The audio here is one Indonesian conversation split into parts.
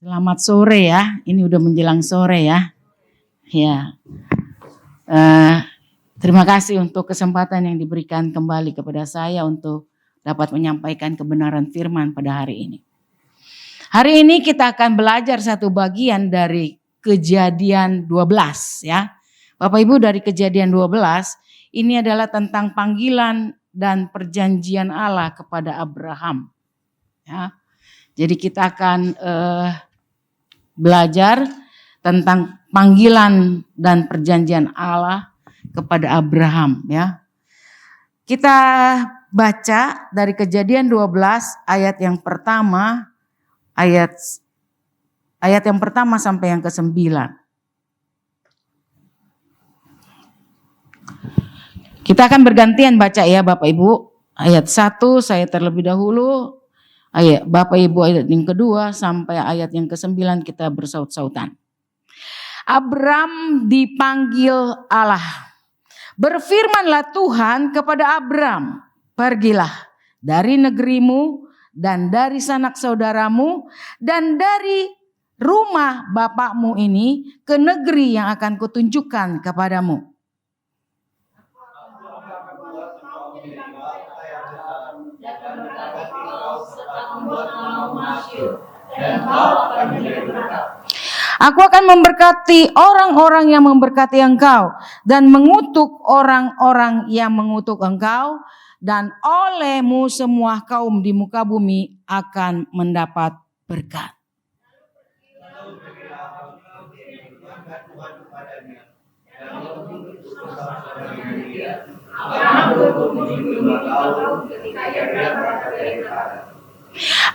Selamat sore ya, ini udah menjelang sore ya. Ya, terima kasih untuk kesempatan yang diberikan kembali kepada saya untuk dapat menyampaikan kebenaran firman pada hari ini. Hari ini kita akan belajar satu bagian dari Kejadian 12 ya. Bapak Ibu, dari Kejadian 12 ini adalah tentang panggilan dan perjanjian Allah kepada Abraham. Ya. Jadi kita akan belajar tentang panggilan dan perjanjian Allah kepada Abraham ya. Kita baca dari Kejadian 12 ayat yang pertama sampai yang ke-9. Kita akan bergantian baca ya Bapak Ibu. Ayat 1 saya terlebih dahulu. Ayat Bapak Ibu ayat yang kedua sampai ayat yang ke-9 kita bersaut-sautan. Abram dipanggil Allah. Berfirmanlah Tuhan kepada Abram, pergilah dari negerimu dan dari sanak saudaramu dan dari rumah bapakmu ini ke negeri yang akan kutunjukkan kepadamu. Aku akan memberkati orang-orang yang memberkati engkau dan mengutuk orang-orang yang mengutuk engkau, dan olehmu semua kaum di muka bumi akan mendapat berkat.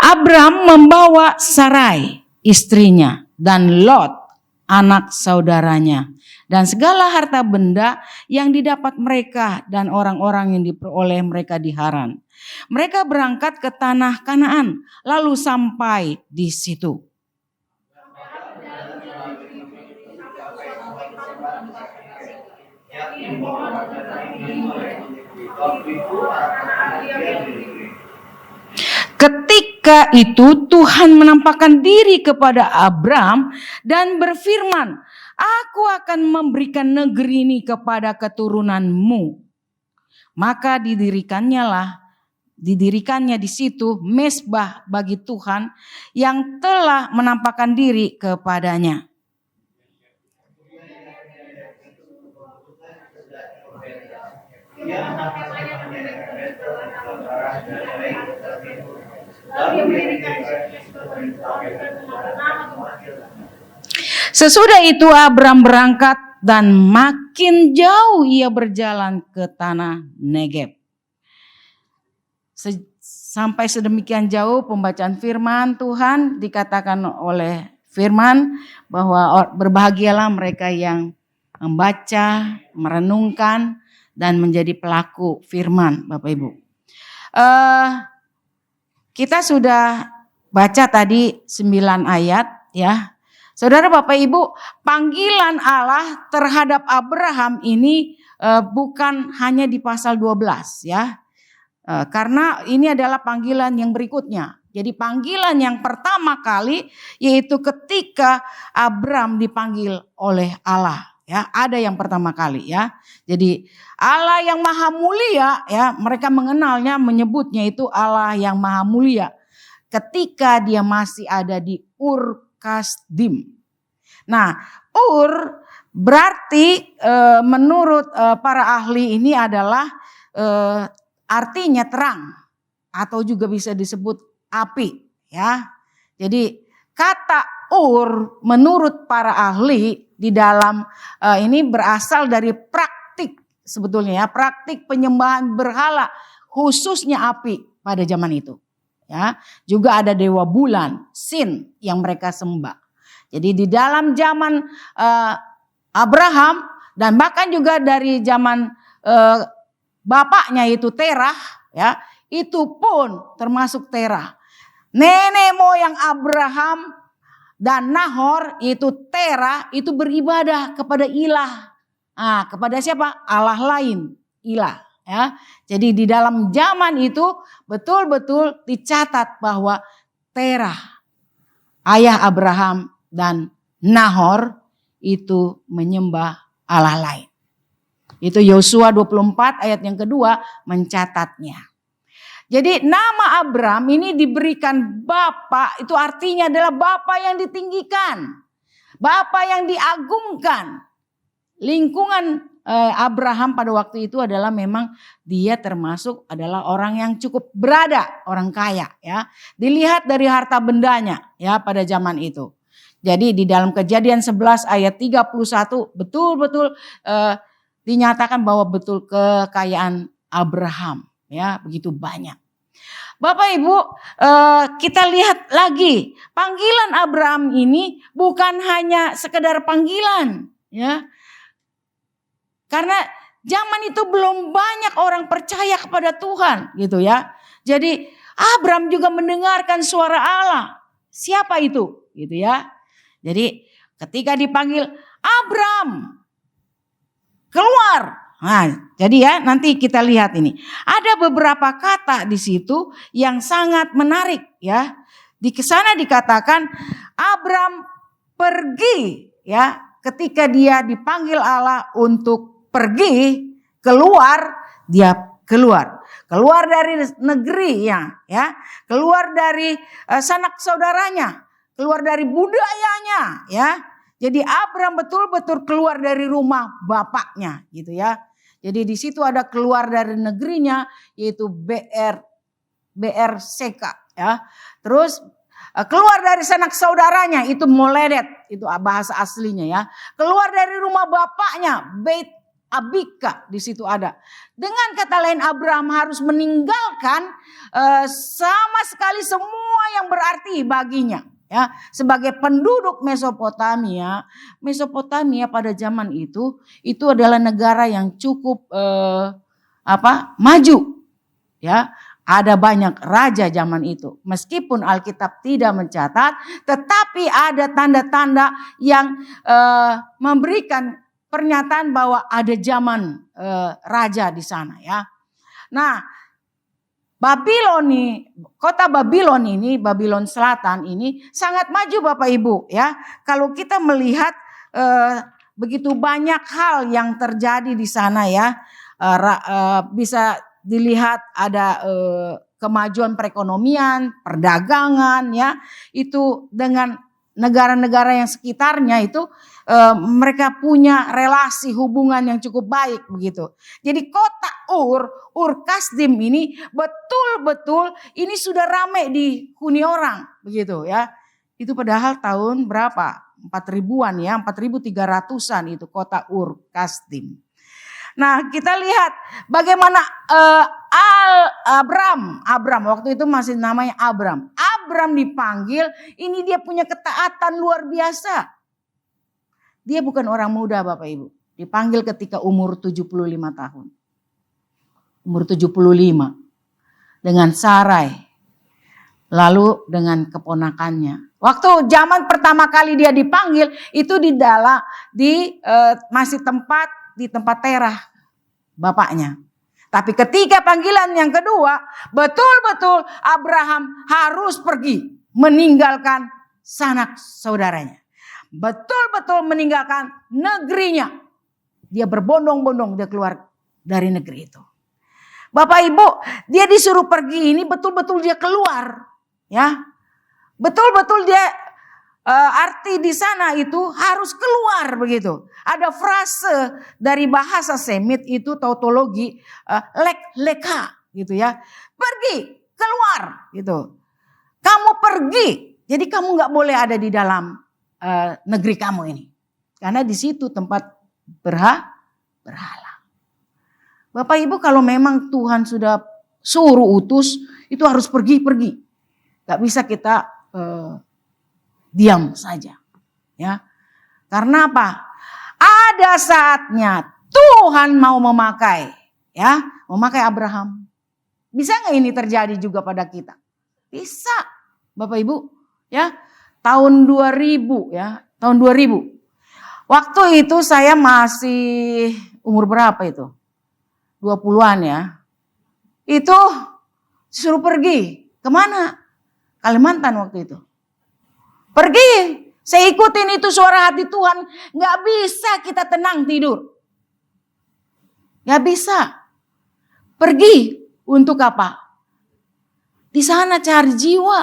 Abram membawa Sarai istrinya dan Lot anak saudaranya dan segala harta benda yang didapat mereka dan orang-orang yang diperoleh mereka di Haran. Mereka berangkat ke tanah Kanaan lalu sampai di situ. Ketika itu Tuhan menampakkan diri kepada Abram dan berfirman, aku akan memberikan negeri ini kepada keturunanmu. Maka didirikannya di situ mezbah bagi Tuhan yang telah menampakkan diri kepadanya. Sesudah itu Abram berangkat dan makin jauh ia berjalan ke tanah Negeb. Sampai sedemikian jauh pembacaan firman Tuhan, dikatakan oleh firman bahwa berbahagialah mereka yang membaca, merenungkan dan menjadi pelaku firman, Bapak Ibu. Kita sudah baca tadi 9 ayat ya. Saudara Bapak Ibu, panggilan Allah terhadap Abraham ini bukan hanya di pasal 12 ya. Karena ini adalah panggilan yang berikutnya. Jadi panggilan yang pertama kali yaitu ketika Abram dipanggil oleh Allah ya. Ada yang pertama kali ya. Jadi Allah yang maha mulia ya, mereka mengenalnya, menyebutnya itu Allah yang maha mulia. Ketika dia masih ada di Ur Kasdim. Nah, Ur berarti menurut para ahli ini adalah artinya terang atau juga bisa disebut api ya. Jadi kata Ur menurut para ahli di dalam ini berasal dari praktik sebetulnya ya, praktik penyembahan berhala khususnya api pada zaman itu. Ya, juga ada dewa bulan, Sin yang mereka sembah. Jadi di dalam zaman Abraham dan bahkan juga dari zaman bapaknya itu Terah, ya, itu pun termasuk Terah. Nenek moyang Abraham dan Nahor itu Terah itu beribadah kepada ilah. Nah, kepada siapa? Allah lain, ilah. Ya, jadi di dalam zaman itu betul-betul dicatat bahwa Terah ayah Abraham dan Nahor itu menyembah Allah lain. Itu Yosua 24 ayat yang kedua mencatatnya. Jadi nama Abram ini diberikan Bapa, itu artinya adalah Bapa yang ditinggikan. Bapa yang diagungkan. Lingkungan Abraham pada waktu itu adalah memang dia termasuk adalah orang yang cukup berada, orang kaya ya. Dilihat dari harta bendanya ya pada zaman itu. Jadi di dalam Kejadian 11 ayat 31 betul-betul dinyatakan bahwa betul kekayaan Abraham ya begitu banyak. Bapak Ibu, kita lihat lagi panggilan Abraham ini bukan hanya sekedar panggilan, ya. Karena zaman itu belum banyak orang percaya kepada Tuhan, gitu ya. Jadi Abraham juga mendengarkan suara Allah. Siapa itu, gitu ya. Jadi ketika dipanggil Abraham, keluar. Nah, jadi ya nanti kita lihat ini. Ada beberapa kata di situ yang sangat menarik ya. Di sana dikatakan Abram pergi ya. Ketika dia dipanggil Allah untuk pergi keluar, dia keluar. Keluar dari negerinya ya. Keluar dari sanak saudaranya. Keluar dari budayanya ya. Jadi Abram betul-betul keluar dari rumah bapaknya gitu ya. Jadi di situ ada keluar dari negerinya yaitu Berseka ya. Terus keluar dari sanak saudaranya itu Moledet, itu bahasa aslinya ya. Keluar dari rumah bapaknya Beit Abika di situ ada. Dengan kata lain Abraham harus meninggalkan sama sekali semua yang berarti baginya. Ya, sebagai penduduk Mesopotamia pada zaman itu adalah negara yang cukup maju. Ya, ada banyak raja zaman itu. Meskipun Alkitab tidak mencatat, tetapi ada tanda-tanda yang memberikan pernyataan bahwa ada zaman raja di sana ya. Nah, kota Babilon ini, Babilon Selatan ini sangat maju Bapak Ibu ya. Kalau kita melihat begitu banyak hal yang terjadi di sana ya. Bisa dilihat ada kemajuan perekonomian, perdagangan ya. Itu dengan negara-negara yang sekitarnya itu mereka punya relasi hubungan yang cukup baik begitu. Jadi kota Ur Kasdim ini betul-betul ini sudah ramai dihuni orang begitu ya. Itu padahal tahun berapa? 4000-an ya, 4300-an itu kota Ur Kasdim. Nah, kita lihat bagaimana Abram waktu itu masih namanya Abram dipanggil, ini dia punya ketaatan luar biasa. Dia bukan orang muda Bapak Ibu. Dipanggil ketika umur 75 tahun. Umur 75. Dengan Sarai. Lalu dengan keponakannya. Waktu zaman pertama kali dia dipanggil itu masih di tempat Terah bapaknya. Tapi ketika panggilan yang kedua, betul-betul Abraham harus pergi meninggalkan sanak saudaranya. Betul-betul meninggalkan negerinya. Dia berbondong-bondong dia keluar dari negeri itu. Bapak Ibu, dia disuruh pergi ini betul-betul dia keluar. Ya, betul-betul dia arti di sana itu harus keluar begitu. Ada frase dari bahasa Semit itu tautologi leka gitu ya. Pergi, keluar gitu. Kamu pergi, jadi kamu nggak boleh ada di dalam negeri kamu ini. Karena di situ tempat berhala. Bapak Ibu kalau memang Tuhan sudah suruh utus itu harus pergi. Gak bisa kita diam saja. Ya. Karena apa? Ada saatnya Tuhan mau memakai Abraham. Bisa nggak ini terjadi juga pada kita? Bisa, Bapak Ibu. Ya, tahun 2000 ya, tahun 2000. Waktu itu saya masih umur berapa itu? 20-an ya. Itu suruh pergi. Kemana? Kalimantan waktu itu. Pergi. Saya ikutin itu suara hati Tuhan. Gak bisa kita tenang tidur. Gak bisa. Pergi. Untuk apa? Di sana cari jiwa.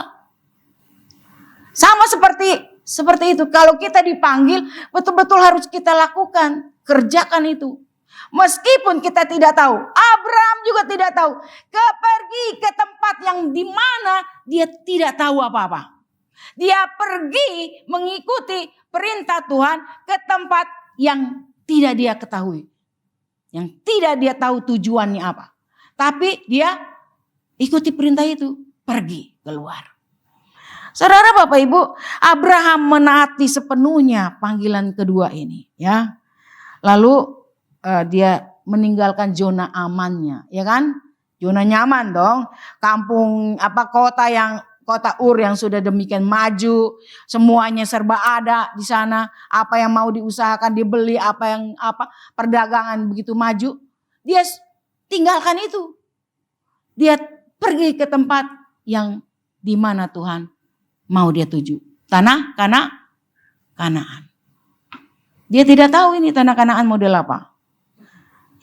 Sama seperti itu. Kalau kita dipanggil, betul-betul harus kita lakukan. Kerjakan itu. Meskipun kita tidak tahu. Abraham juga tidak tahu. Pergi ke tempat yang dimana dia tidak tahu apa-apa. Dia pergi mengikuti perintah Tuhan ke tempat yang tidak dia ketahui. Yang tidak dia tahu tujuannya apa. Tapi dia ikuti perintah itu. Pergi keluar. Saudara Bapak Ibu, Abraham menaati sepenuhnya panggilan kedua ini. Ya. Lalu dia meninggalkan zona amannya. Ya kan? Zona nyaman dong. Kampung kota Ur yang sudah demikian maju, semuanya serba ada di sana, apa yang mau diusahakan dibeli, perdagangan begitu maju, dia tinggalkan itu. Dia pergi ke tempat yang di mana Tuhan mau dia tuju. Tanah Kanaan. Dia tidak tahu ini tanah Kanaan model apa.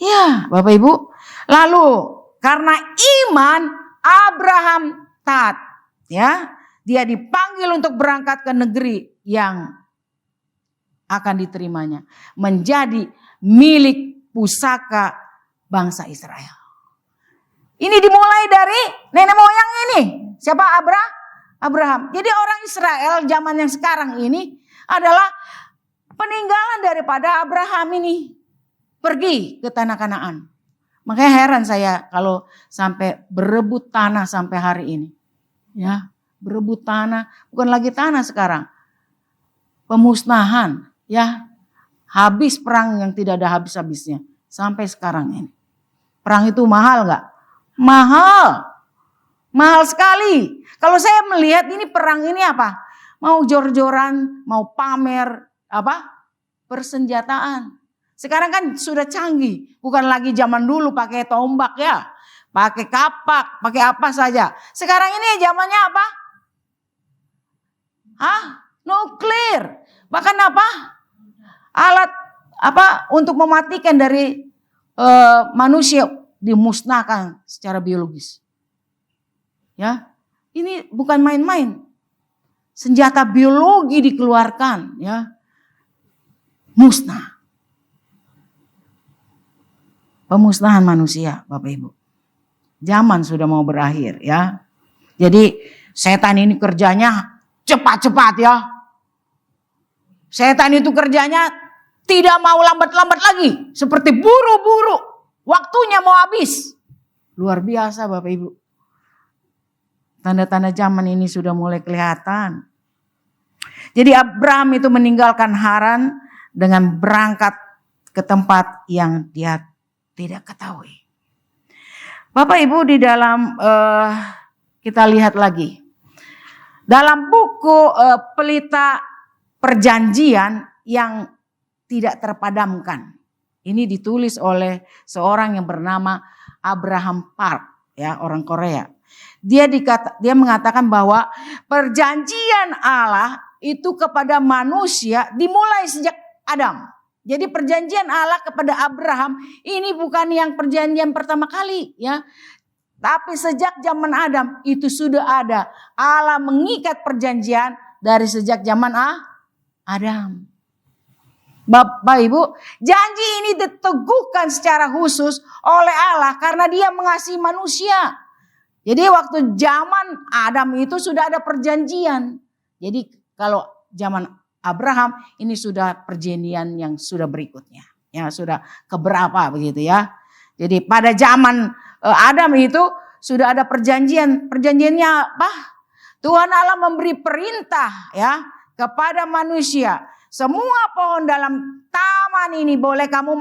Ya, Bapak Ibu. Lalu karena iman Abraham taat. Ya, dia dipanggil untuk berangkat ke negeri yang akan diterimanya, menjadi milik pusaka bangsa Israel. Ini dimulai dari nenek moyang ini. Siapa? Abraham. Jadi orang Israel zaman yang sekarang ini adalah peninggalan daripada Abraham ini. Pergi ke tanah Kanaan. Makanya heran saya kalau sampai berebut tanah sampai hari ini. Ya, berebut tanah, bukan lagi tanah sekarang. Pemusnahan, ya. Habis perang yang tidak ada habis-habisnya sampai sekarang ini. Perang itu mahal enggak? Mahal. Mahal sekali. Kalau saya melihat ini perang ini apa? Mau jor-joran, mau pamer, persenjataan. Sekarang kan sudah canggih, bukan lagi zaman dulu pakai tombak ya. Pakai kapak, pakai apa saja. Sekarang ini zamannya apa? Nuklir. Bahkan alat untuk mematikan dari manusia dimusnahkan secara biologis. Ya, ini bukan main-main. Senjata biologi dikeluarkan, ya. Musnah. Pemusnahan manusia, Bapak Ibu. Zaman sudah mau berakhir ya. Jadi setan ini kerjanya cepat-cepat ya. Setan itu kerjanya tidak mau lambat-lambat lagi. Seperti buru-buru. Waktunya mau habis. Luar biasa Bapak Ibu. Tanda-tanda zaman ini sudah mulai kelihatan. Jadi Abraham itu meninggalkan Haran dengan berangkat ke tempat yang dia tidak ketahui. Bapak Ibu di dalam kita lihat lagi. Dalam buku pelita perjanjian yang tidak terpadamkan. Ini ditulis oleh seorang yang bernama Abraham Park, ya, orang Korea. Dia mengatakan bahwa perjanjian Allah itu kepada manusia dimulai sejak Adam. Jadi perjanjian Allah kepada Abraham ini bukan yang perjanjian pertama kali ya. Tapi sejak zaman Adam itu sudah ada. Allah mengikat perjanjian dari sejak zaman Adam. Bapak Ibu, janji ini diteguhkan secara khusus oleh Allah karena dia mengasihi manusia. Jadi waktu zaman Adam itu sudah ada perjanjian. Jadi kalau zaman Abraham ini sudah perjanjian yang sudah berikutnya. Ya sudah keberapa begitu ya. Jadi pada zaman Adam itu sudah ada perjanjian. Perjanjiannya apa? Tuhan Allah memberi perintah ya kepada manusia. Semua pohon dalam taman ini boleh kamu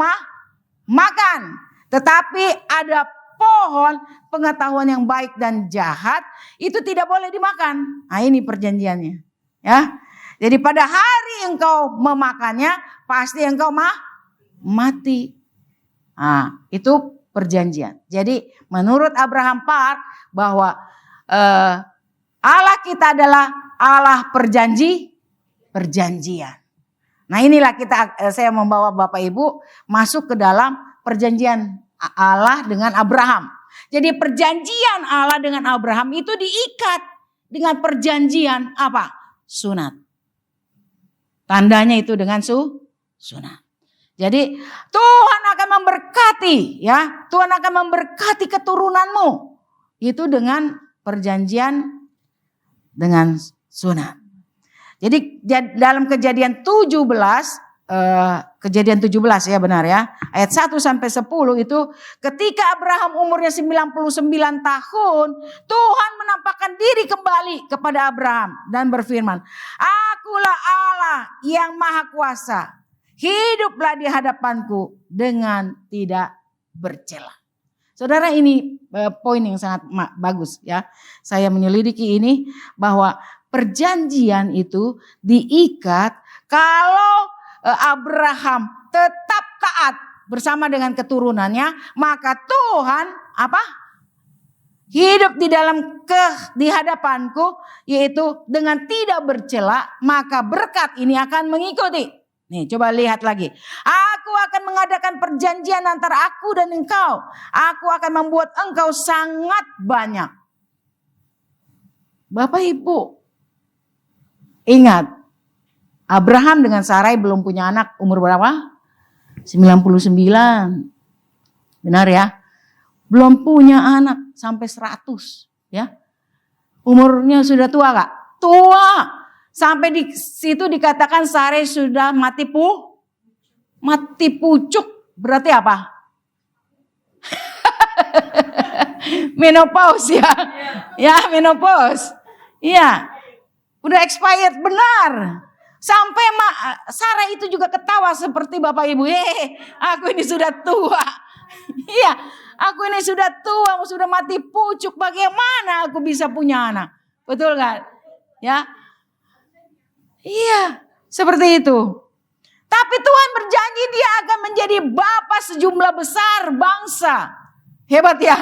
makan. Tetapi ada pohon pengetahuan yang baik dan jahat itu tidak boleh dimakan. Nah ini perjanjiannya ya. Jadi pada hari engkau memakannya, pasti engkau mati. Nah, itu perjanjian. Jadi menurut Abraham Park bahwa Allah kita adalah Allah perjanjian. perjanjian. Nah inilah saya membawa Bapak Ibu masuk ke dalam perjanjian Allah dengan Abraham. Jadi perjanjian Allah dengan Abraham itu diikat dengan perjanjian apa? Sunat. Tandanya itu dengan sunat. Jadi Tuhan akan memberkati ya. Tuhan akan memberkati keturunanmu. Itu dengan perjanjian dengan sunat. Jadi dalam Kejadian 17 ya benar ya. Ayat 1 sampai 10 itu ketika Abraham umurnya 99 tahun, Tuhan menampakkan diri kembali kepada Abraham dan berfirman, "Akulah Allah yang Maha Kuasa. Hiduplah di hadapanku dengan tidak bercela." Saudara, ini poin yang sangat bagus ya. Saya menyelidiki ini bahwa perjanjian itu diikat kalau Abraham tetap taat bersama dengan keturunannya, maka Tuhan hidup di hadapanku, yaitu dengan tidak bercela, maka berkat ini akan mengikuti. Nih, coba lihat lagi. Aku akan mengadakan perjanjian antara aku dan engkau. Aku akan membuat engkau sangat banyak. Bapak Ibu, ingat, Abraham dengan Sarai belum punya anak umur berapa? 99. Benar ya? Belum punya anak sampai 100 ya. Umurnya sudah tua Kak? Tua. Sampai di situ dikatakan Sarai sudah mati pucuk. Berarti apa? Menopause ya. Ya, menopause. Iya. Udah expired benar. Sampai Sarah itu juga ketawa seperti Bapak Ibu. Aku ini sudah tua. Iya, aku ini sudah tua, sudah mati pucuk. Bagaimana aku bisa punya anak? Betul kan? Ya. Iya, seperti itu. Tapi Tuhan berjanji dia akan menjadi bapa sejumlah besar bangsa. Hebat ya.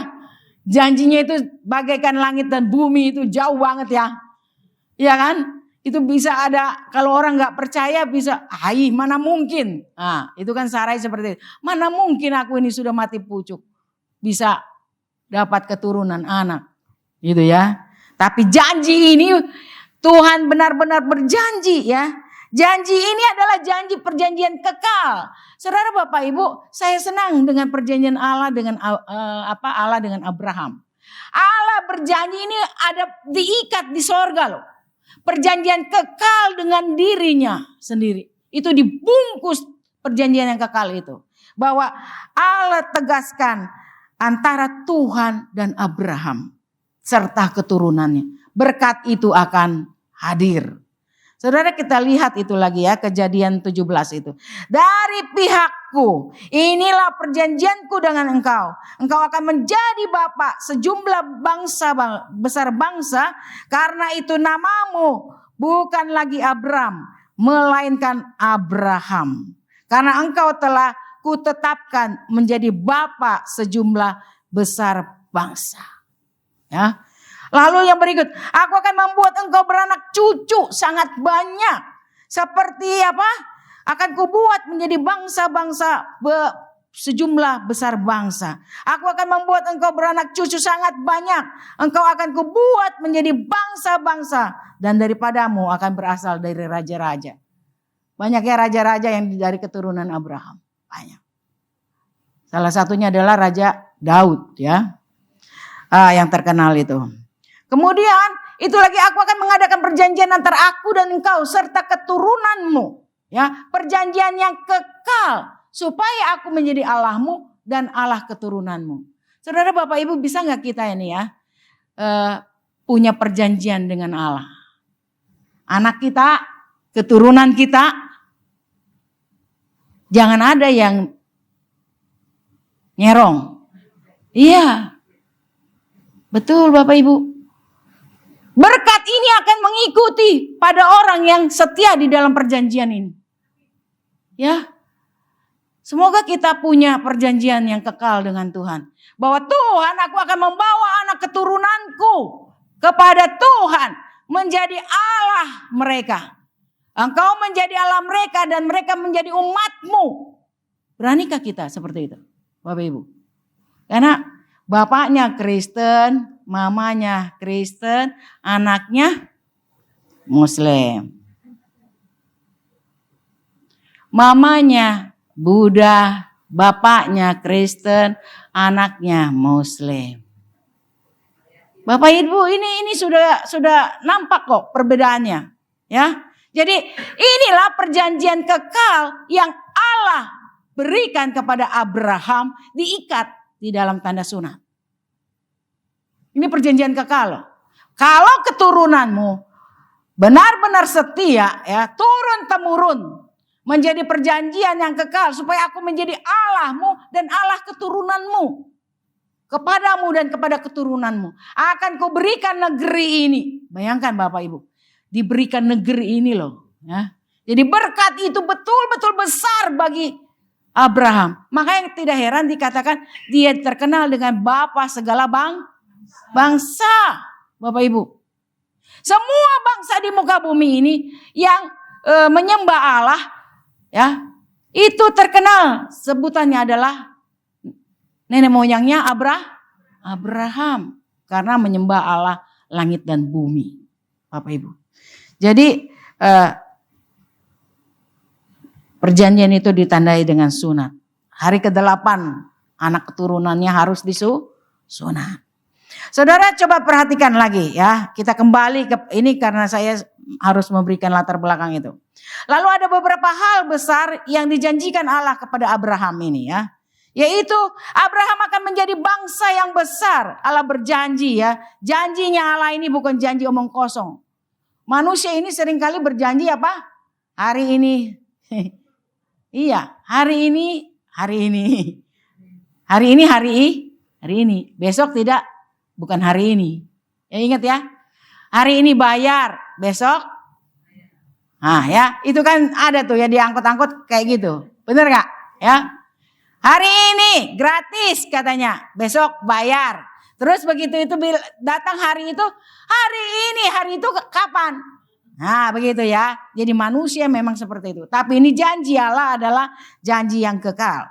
Janjinya itu bagaikan langit dan bumi, itu jauh banget ya. Iya kan? Itu bisa ada, kalau orang gak percaya bisa, mana mungkin. Nah, itu kan Sarai seperti itu. Mana mungkin aku ini sudah mati pucuk bisa dapat keturunan anak. Gitu ya. Tapi janji ini Tuhan benar-benar berjanji ya. Janji ini adalah janji perjanjian kekal. Saudara Bapak Ibu, saya senang dengan perjanjian Allah dengan Allah dengan Abraham. Allah berjanji ini ada diikat di sorga loh. Perjanjian kekal dengan dirinya sendiri. Itu dibungkus perjanjian yang kekal itu. Bahwa Allah tegaskan antara Tuhan dan Abraham serta keturunannya. Berkat itu akan hadir. Saudara, kita lihat itu lagi ya, Kejadian 17 itu. Dari pihakku, inilah perjanjianku dengan engkau. Engkau akan menjadi bapa sejumlah bangsa, besar bangsa. Karena itu namamu bukan lagi Abram, melainkan Abraham. Karena engkau telah kutetapkan menjadi bapa sejumlah besar bangsa. Ya. Lalu yang berikut, aku akan membuat engkau beranak cucu sangat banyak. Seperti apa? Akan kubuat menjadi bangsa-bangsa sejumlah besar bangsa. Aku akan membuat engkau beranak cucu sangat banyak. Engkau akan kubuat menjadi bangsa-bangsa. Dan daripadamu akan berasal dari raja-raja. Banyak ya raja-raja yang dari keturunan Abraham. Banyak. Salah satunya adalah Raja Daud ya. Yang terkenal itu. Kemudian itu lagi aku akan mengadakan perjanjian antara aku dan engkau serta keturunanmu. Ya, perjanjian yang kekal supaya aku menjadi Allahmu dan Allah keturunanmu. Saudara Bapak Ibu, bisa nggak kita ini ya punya perjanjian dengan Allah? Anak kita, keturunan kita, jangan ada yang nyerong. Iya, betul Bapak Ibu. Berkat ini akan mengikuti pada orang yang setia di dalam perjanjian ini. Ya. Semoga kita punya perjanjian yang kekal dengan Tuhan. Bahwa Tuhan, aku akan membawa anak keturunanku kepada Tuhan. Menjadi Allah mereka. Engkau menjadi Allah mereka dan mereka menjadi umatmu. Beranikah kita seperti itu, Bapak Ibu? Karena bapaknya Kristen, mamanya Kristen, anaknya Muslim. Mamanya Buddha, bapaknya Kristen, anaknya Muslim. Bapak Ibu, ini sudah nampak kok perbedaannya, ya. Jadi inilah perjanjian kekal yang Allah berikan kepada Abraham, diikat di dalam tanda sunat. Ini perjanjian kekal loh. Kalau keturunanmu benar-benar setia, ya, turun temurun menjadi perjanjian yang kekal supaya aku menjadi Allahmu dan Allah keturunanmu. Kepadamu dan kepada keturunanmu akan kuberikan negeri ini. Bayangkan Bapak Ibu, diberikan negeri ini loh, ya. Jadi berkat itu betul-betul besar bagi Abraham. Makanya tidak heran dikatakan dia terkenal dengan bapa segala bangsa. Bapak Ibu, semua bangsa di muka bumi ini yang menyembah Allah, ya, itu terkenal sebutannya adalah nenek moyangnya Abraham, karena menyembah Allah langit dan bumi, Bapak Ibu. Jadi perjanjian itu ditandai dengan sunat. Hari ke-8 anak keturunannya harus disunat. Saudara coba perhatikan lagi ya. Kita kembali ke ini karena saya harus memberikan latar belakang itu. Lalu ada beberapa hal besar yang dijanjikan Allah kepada Abraham ini ya. Yaitu Abraham akan menjadi bangsa yang besar. Allah berjanji ya. Janjinya Allah ini bukan janji omong kosong. Manusia ini seringkali berjanji apa? Hari ini. Iya, hari ini. Hari ini. Besok tidak, bukan hari ini. Ya ingat ya. Hari ini bayar, besok. Nah ya, itu kan ada tuh ya diangkut-angkut kayak gitu. Bener gak? Ya. Hari ini gratis katanya, besok bayar. Terus begitu itu datang hari itu kapan? Nah begitu ya. Jadi manusia memang seperti itu. Tapi ini janji Allah adalah janji yang kekal.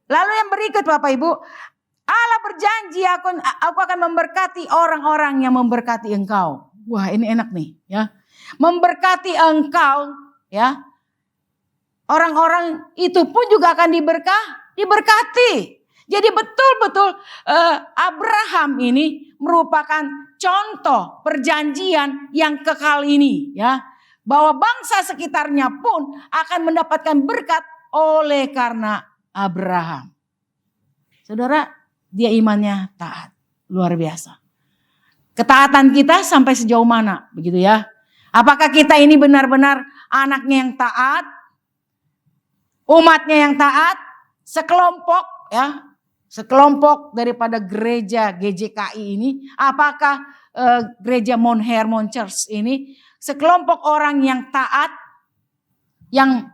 Lalu yang berikut Bapak Ibu, Allah berjanji aku akan memberkati orang-orang yang memberkati engkau. Wah ini enak nih ya. Memberkati engkau ya. Orang-orang itu pun juga akan diberkati. Jadi betul-betul Abraham ini merupakan contoh perjanjian yang kekal ini ya. Bahwa bangsa sekitarnya pun akan mendapatkan berkat oleh karena Abraham. Saudara, dia imannya taat. Luar biasa. Ketaatan kita sampai sejauh mana begitu ya. Apakah kita ini benar-benar anaknya yang taat? Umatnya yang taat? Sekelompok ya. Sekelompok daripada gereja GJKI ini, apakah gereja Mount Hermon Church ini sekelompok orang yang taat, yang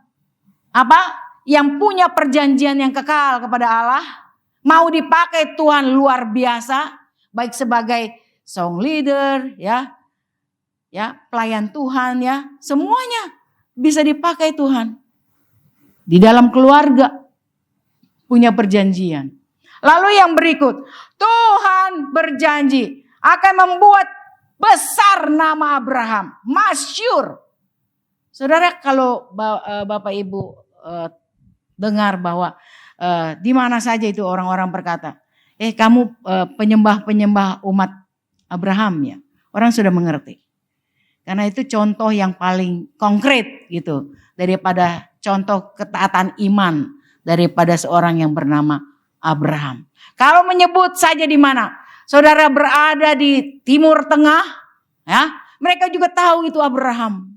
punya perjanjian yang kekal kepada Allah, mau dipakai Tuhan luar biasa, baik sebagai song leader, ya pelayan Tuhan, ya semuanya bisa dipakai Tuhan di dalam keluarga punya perjanjian. Lalu yang berikut, Tuhan berjanji akan membuat besar nama Abraham, masyhur. Saudara kalau Bapak Ibu dengar bahwa di mana saja itu orang-orang berkata, kamu penyembah-penyembah umat Abraham ya, orang sudah mengerti. Karena itu contoh yang paling konkret gitu daripada contoh ketaatan iman daripada seorang yang bernama Abraham. Kalau menyebut saja di mana saudara berada di Timur Tengah, ya, mereka juga tahu itu Abraham.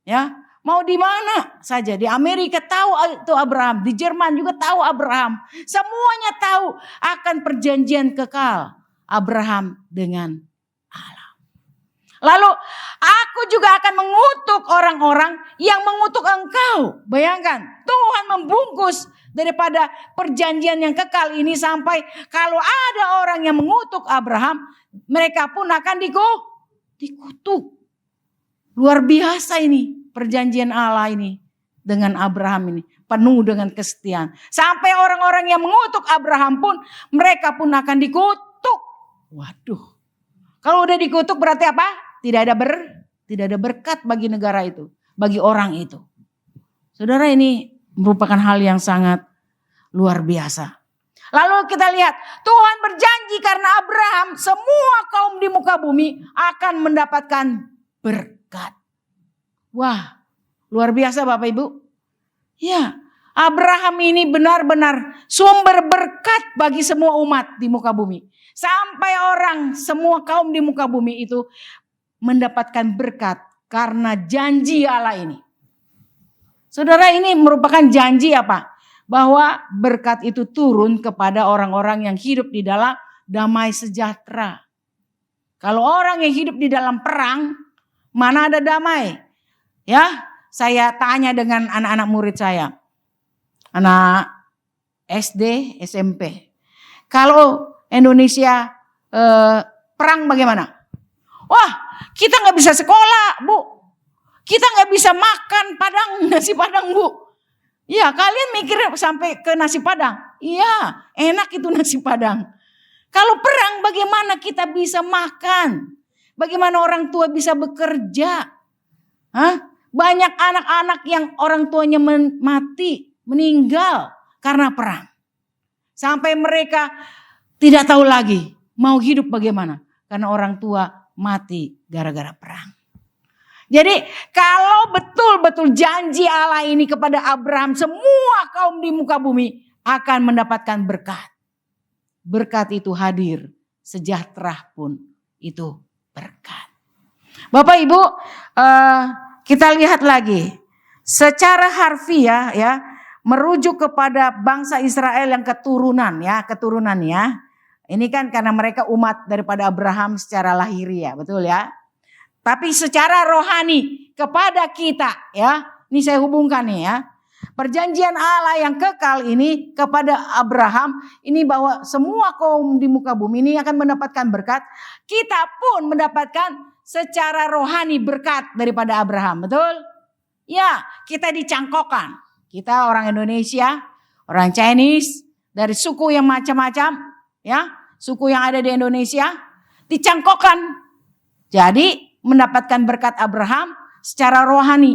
Ya, mau di mana saja, di Amerika tahu itu Abraham, di Jerman juga tahu Abraham. Semuanya tahu akan perjanjian kekal Abraham dengan Allah. Lalu aku juga akan mengutuk orang-orang yang mengutuk engkau. Bayangkan, Tuhan membungkus daripada perjanjian yang kekal ini sampai kalau ada orang yang mengutuk Abraham, mereka pun akan dikutuk. Luar biasa ini perjanjian Allah ini dengan Abraham ini. Penuh dengan kesetiaan. Sampai orang-orang yang mengutuk Abraham pun mereka pun akan dikutuk. Waduh. Kalau udah dikutuk berarti apa? Tidak ada berkat bagi negara itu. Bagi orang itu. Saudara, ini merupakan hal yang sangat luar biasa. Lalu kita lihat, Tuhan berjanji karena Abraham semua kaum di muka bumi akan mendapatkan berkat. Wah, luar biasa Bapak Ibu. Ya, Abraham ini benar-benar sumber berkat bagi semua umat di muka bumi. Sampai orang, semua kaum di muka bumi itu mendapatkan berkat karena janji Allah ini. Saudara, ini merupakan janji apa? Bahwa berkat itu turun kepada orang-orang yang hidup di dalam damai sejahtera. Kalau orang yang hidup di dalam perang, mana ada damai? Ya, saya tanya dengan anak-anak murid saya. Anak SD, SMP. Kalau Indonesia perang bagaimana? Wah, kita nggak bisa sekolah, Bu. Kita nggak bisa makan nasi padang, Bu. Ya, kalian mikir sampai ke nasi padang. Iya, enak itu nasi padang. Kalau perang bagaimana kita bisa makan? Bagaimana orang tua bisa bekerja? Hah? Banyak anak-anak yang orang tuanya mati, meninggal karena perang. Sampai mereka tidak tahu lagi mau hidup bagaimana. Karena orang tua mati gara-gara perang. Jadi kalau betul-betul janji Allah ini kepada Abraham, semua kaum di muka bumi akan mendapatkan berkat. Berkat itu hadir, sejahtera pun itu berkat. Bapak Ibu, kita lihat lagi. Secara harfiah ya, merujuk kepada bangsa Israel yang keturunan ya. Ini kan karena mereka umat daripada Abraham secara lahiriah, betul ya. Tapi secara rohani kepada kita ya. Ini saya hubungkan nih ya. Perjanjian Allah yang kekal ini kepada Abraham. Ini bahwa semua kaum di muka bumi ini akan mendapatkan berkat. Kita pun mendapatkan secara rohani berkat daripada Abraham. Betul? Ya, kita dicangkokkan. Kita orang Indonesia, orang Chinese, dari suku yang macam-macam. Ya, suku yang ada di Indonesia. Dicangkokkan. Jadi mendapatkan berkat Abraham secara rohani.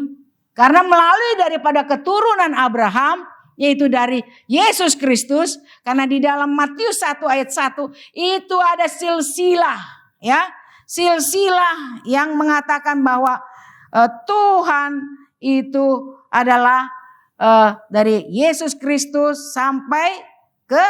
Karena melalui daripada keturunan Abraham, yaitu dari Yesus Kristus. Karena di dalam Matius 1 ayat 1 itu ada silsilah. Ya, silsilah yang mengatakan bahwa Tuhan itu adalah dari Yesus Kristus sampai ke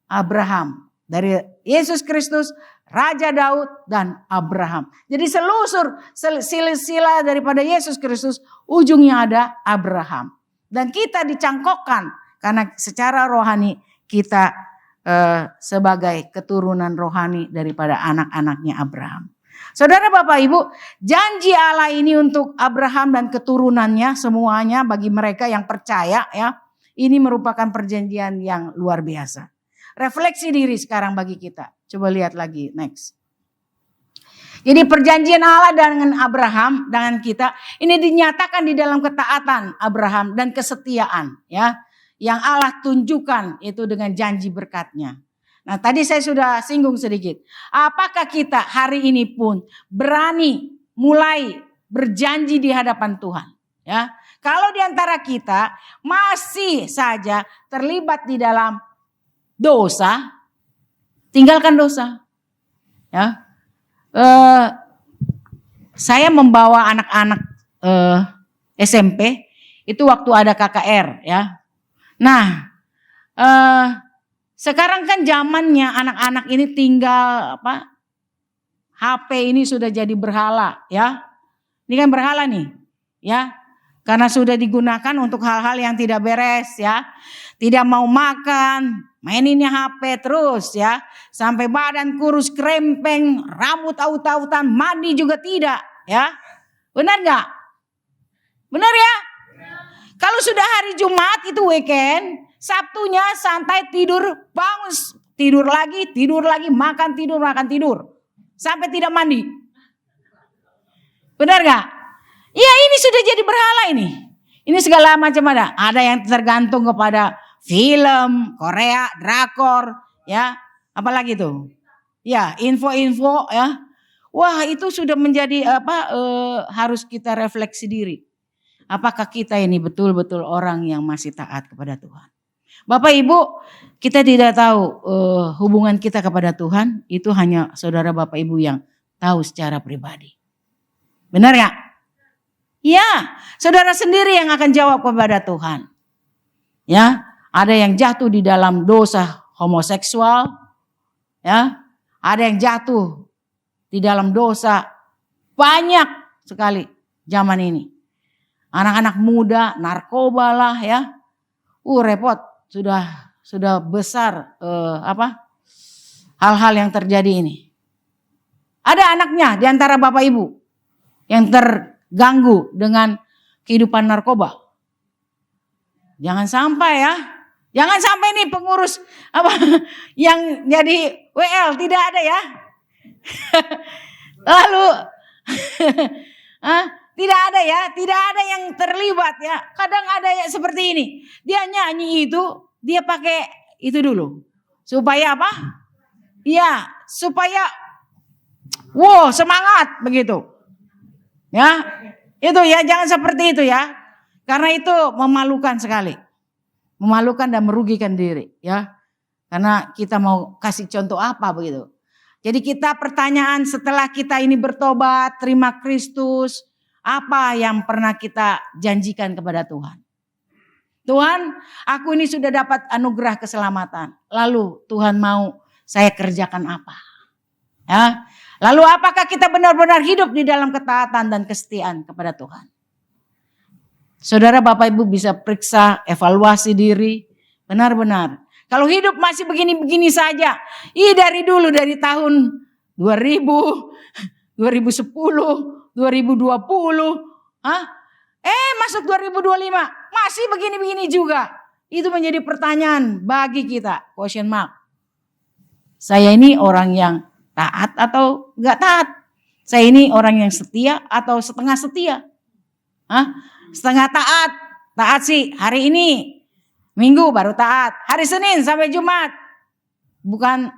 Abraham. Dari Yesus Kristus, Raja Daud dan Abraham. Jadi selusur silsilah daripada Yesus Kristus, ujungnya ada Abraham. Dan kita dicangkokkan karena secara rohani kita sebagai keturunan rohani daripada anak-anaknya Abraham. Saudara Bapak Ibu, janji Allah ini untuk Abraham dan keturunannya semuanya bagi mereka yang percaya ya. Ini merupakan perjanjian yang luar biasa. Refleksi diri sekarang bagi kita. Coba lihat lagi next. Jadi perjanjian Allah dengan Abraham, dengan kita, ini dinyatakan di dalam ketaatan Abraham dan kesetiaan ya. Yang Allah tunjukkan itu dengan janji berkatnya. Nah tadi saya sudah singgung sedikit. Apakah kita hari ini pun berani mulai berjanji di hadapan Tuhan? Ya, kalau di antara kita masih saja terlibat di dalam dosa, tinggalkan dosa. Ya, saya membawa anak-anak SMP itu waktu ada KKR ya. Nah, sekarang kan zamannya anak-anak ini tinggal HP ini sudah jadi berhala ya. Ini kan berhala nih ya. Karena sudah digunakan untuk hal-hal yang tidak beres ya. Tidak mau makan, maininnya HP terus ya. Sampai badan kurus krempeng, rambut aut-autan, mandi juga tidak ya. Benar gak? Benar ya? Kalau sudah hari Jumat itu weekend, Sabtunya santai tidur, bangun tidur lagi, makan tidur. Sampai tidak mandi. Benar gak? Iya, ini sudah jadi berhala ini. Ini segala macam ada. Ada yang tergantung kepada film, Korea, drakor, ya. Apalagi tuh? Ya, info-info ya. Wah, itu sudah menjadi harus kita refleksi diri. Apakah kita ini betul-betul orang yang masih taat kepada Tuhan? Bapak Ibu, kita tidak tahu hubungan kita kepada Tuhan, itu hanya saudara Bapak Ibu yang tahu secara pribadi. Benar gak? Ya, saudara sendiri yang akan jawab kepada Tuhan. Ya, ada yang jatuh di dalam dosa homoseksual, ya, ada yang jatuh di dalam dosa banyak sekali zaman ini. Anak-anak muda, narkoba lah ya. Repot, sudah besar hal-hal yang terjadi ini. Ada anaknya di antara Bapak Ibu yang terganggu dengan kehidupan narkoba. Jangan sampai ya. Jangan sampai nih pengurus yang jadi WL tidak ada ya. Lalu tidak ada ya, tidak ada yang terlibat ya. Kadang ada yang seperti ini. Dia nyanyi itu, dia pakai itu dulu. Supaya apa? Iya, supaya semangat begitu. Ya. Itu ya, jangan seperti itu ya. Karena itu memalukan sekali. Memalukan dan merugikan diri ya. Karena kita mau kasih contoh apa begitu. Jadi kita pertanyaan setelah kita ini bertobat, terima Kristus, apa yang pernah kita janjikan kepada Tuhan? Tuhan, aku ini sudah dapat anugerah keselamatan. Lalu Tuhan mau saya kerjakan apa? Ya. Lalu apakah kita benar-benar hidup di dalam ketaatan dan kesetiaan kepada Tuhan? Saudara Bapak Ibu bisa periksa, evaluasi diri, benar-benar. Kalau hidup masih begini-begini saja, dari dulu, dari tahun 2000, 2010, 2020, masuk 2025, masih begini-begini juga. Itu menjadi pertanyaan bagi kita, question mark. Saya ini orang yang taat atau enggak taat? Saya ini orang yang setia atau setengah setia? Setengah taat. Taat sih hari ini. Minggu baru taat. Hari Senin sampai Jumat. Bukan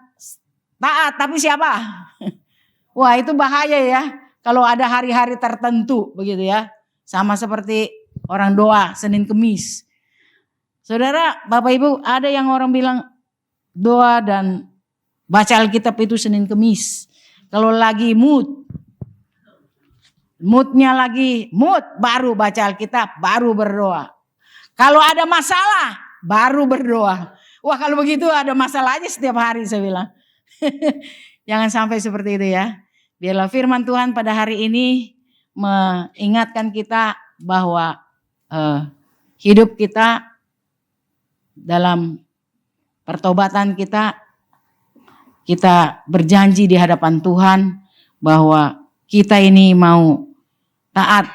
taat tapi siapa? Wah, itu bahaya ya. Kalau ada hari-hari tertentu begitu ya. Sama seperti orang doa Senin Kemis. Saudara, Bapak Ibu, ada yang orang bilang doa dan baca Alkitab itu Senin Kemis. Kalau lagi moodnya lagi baru baca Alkitab, baru berdoa. Kalau ada masalah, baru berdoa. Wah, kalau begitu ada masalah aja setiap hari saya bilang. Jangan sampai seperti itu ya. Biarlah firman Tuhan pada hari ini mengingatkan kita bahwa hidup kita dalam pertobatan kita berjanji di hadapan Tuhan bahwa kita ini mau taat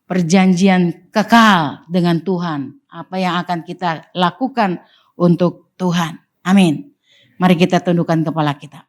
perjanjian kekal dengan Tuhan. Apa yang akan kita lakukan untuk Tuhan. Amin. Mari kita tundukkan kepala kita.